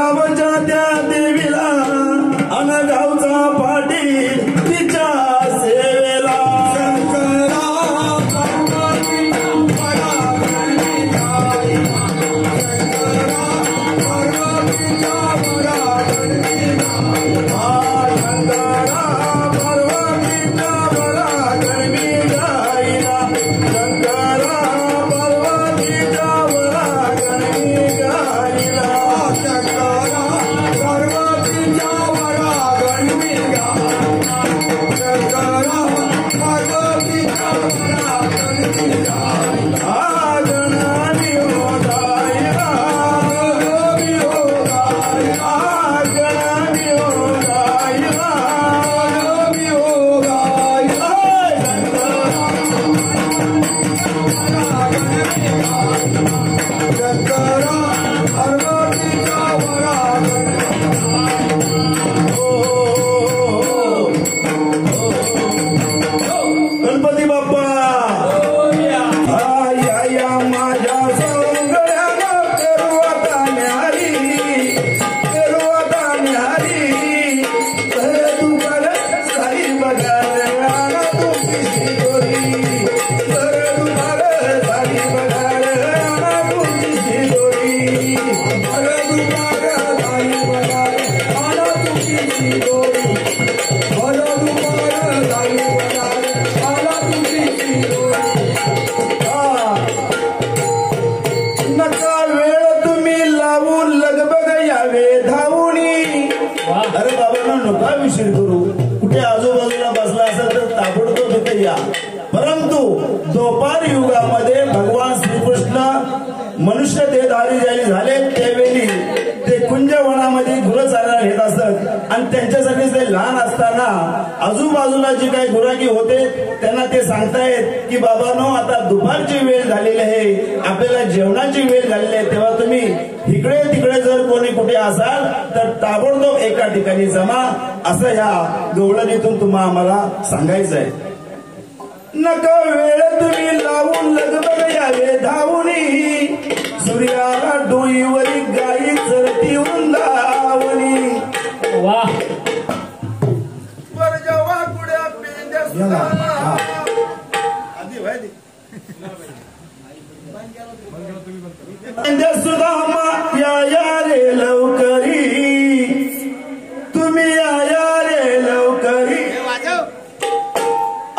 गावच्या त्या देवीला अन गावचा पाटील तिच्या सेवेला कुठे आजूबाजूला बसला असेल तर ताबडतोब इथे या. परंतु द्वापार युगामध्ये भगवान श्रीकृष्ण मनुष्य देहधारी ज्यावेळी झाले त्यावेळी ते कुंजवनामध्ये गुरं चारायला घेत असत आणि त्यांच्यासाठी ते लहान असताना आजूबाजूला जी काही गुराखी होते त्यांना ते सांगतायत की बाबांनो आता दुपारची वेळ झालेली आहे, आपल्याला जेवणाची वेळ झालेली आहे, तेव्हा तुम्ही इकडे तिकडे जर कोणी कुठे असाल तर ताबडतोब एका ठिकाणी जमा, असं ह्या गवळणीतून तुम्हाला आम्हाला सांगायचं आहे. नका वेळ तुम्ही लावून लगबग यावे धावूनी, सूर्याला डोईवरी गाई चरती वृंदावनी. वाह जेव्हा कुड्या पेंद्या सुदामा या रे लवकरी, तुम्ही या रे लवकरी,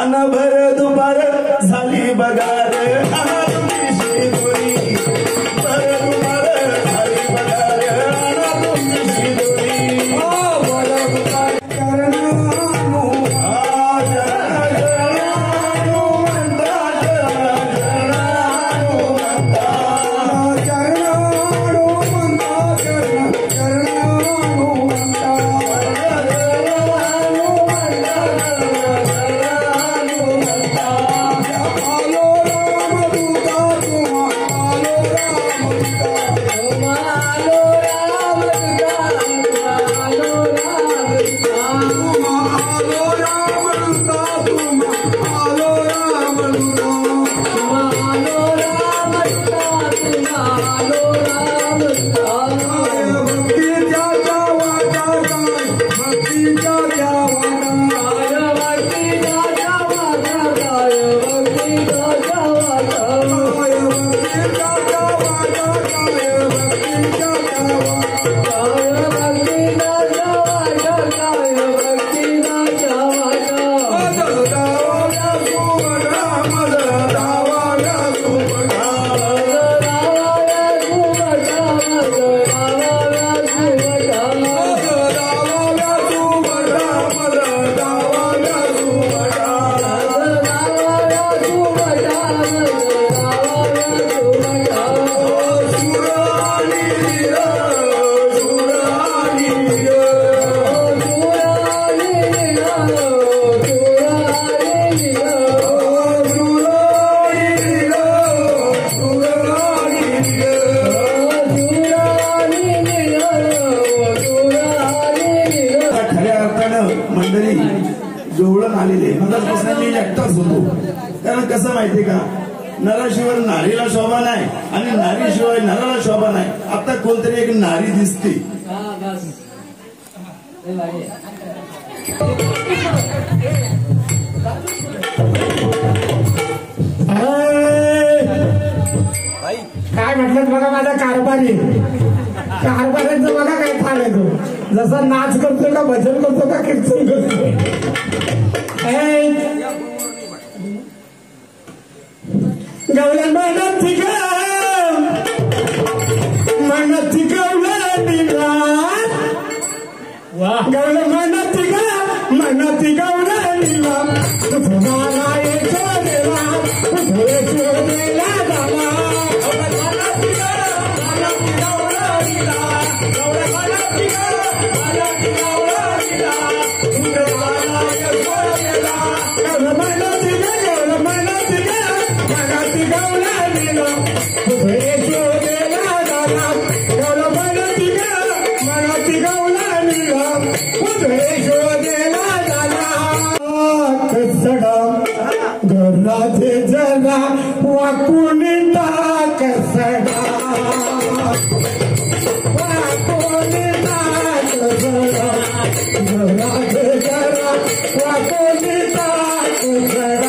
अनभर दुपार झाली बघा रे तुमची गोरी, भर दुपार झाली बघा रे तुमची गोरी. गवळण आलेले मधापासून मी एकटाच होतो. कारण कसं माहितीये का, नराशिवाय नारीला शोभा नाही आणि नारीशिवाय नराला शोभा नाही. आता कोणतरी एक नारी दिसते काय म्हटलं बघा माझा कारभारीचं बघा काय फाल आहे तो जसा नाच करतो का भजन करतो का कीर्तन करतो गवल्या म्हणती गवल्या म्हणती गवल्या तुम्हाला येतो देवा घराचे जरा वाकून टाक सडा वाकून टाक सडा घराचे जरा वाकून टाक सडा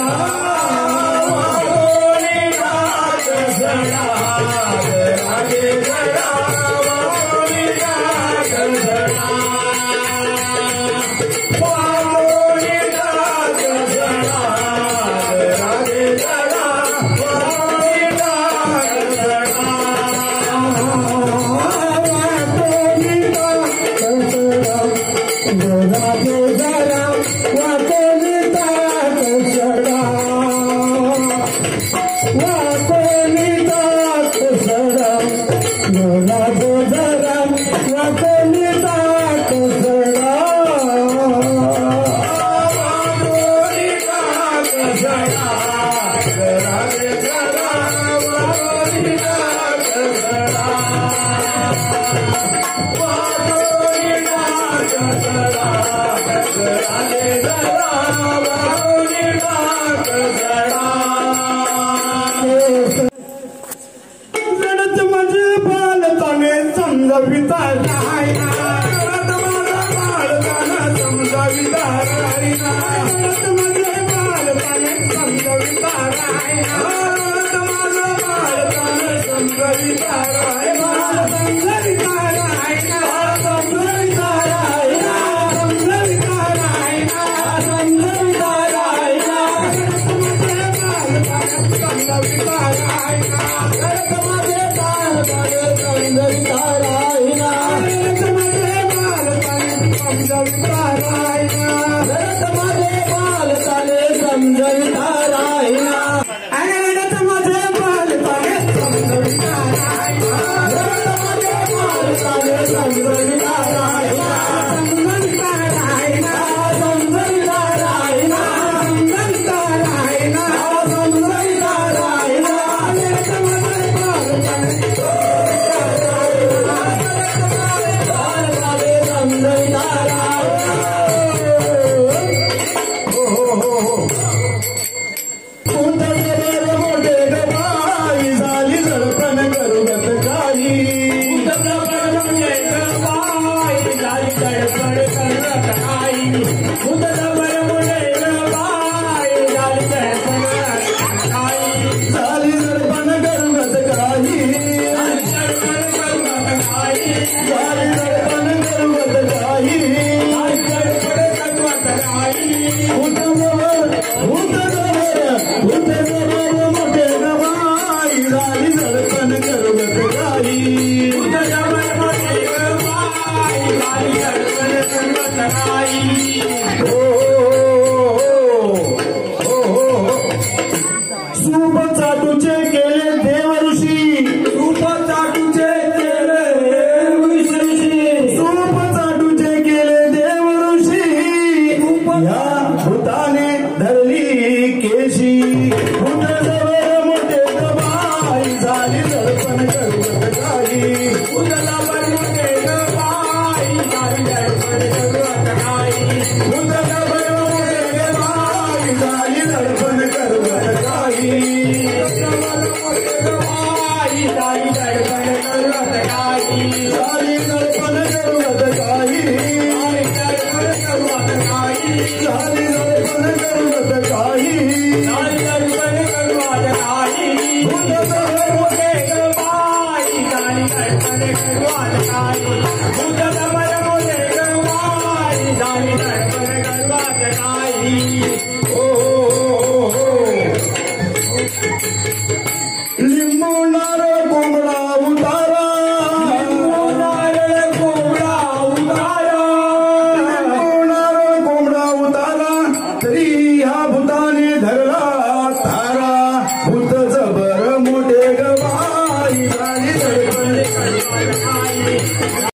वाकून टाक सडा घराचे जरा वाकून टाक सडा Oh गर्वात काही बुद्ध समर मोरे गंगाई झाली धर्म गर्वात काही